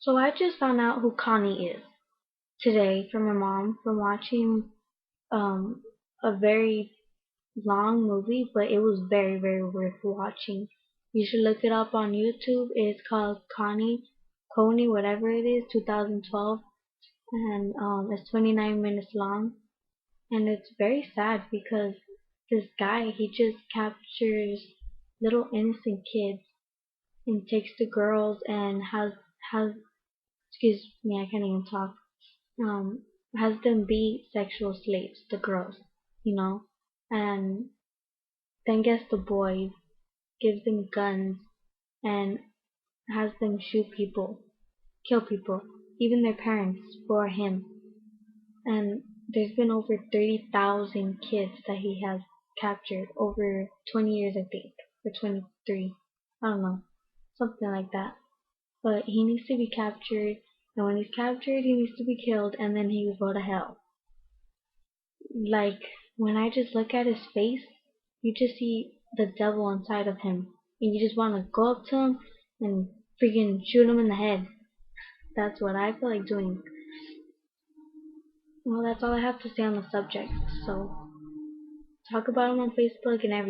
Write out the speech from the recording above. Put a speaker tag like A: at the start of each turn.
A: So I just found out who Connie is today from my mom from watching um a very long movie, but it was very, very worth watching. You should look it up on YouTube. It's called Coney, whatever it is, 2012, and it's 29 minutes long, and it's very sad because this guy he just captures little innocent kids and takes the girls and has excuse me, I can't even talk. Um, has them be sexual slaves, the girls, you know, and then gets the boys, gives them guns, and has them shoot people, kill people, even their parents for him. And there's been over 30,000 kids that he has captured over 20 years, I think, or 23. I don't know, something like that. But he needs to be captured, and when he's captured, he needs to be killed, and then he will go to hell. Like, when I just look at his face, you just see the devil inside of him, and you just want to go up to him and freaking shoot him in the head. That's what I feel like doing. Well, that's all I have to say on the subject. So, talk about him on Facebook and everything.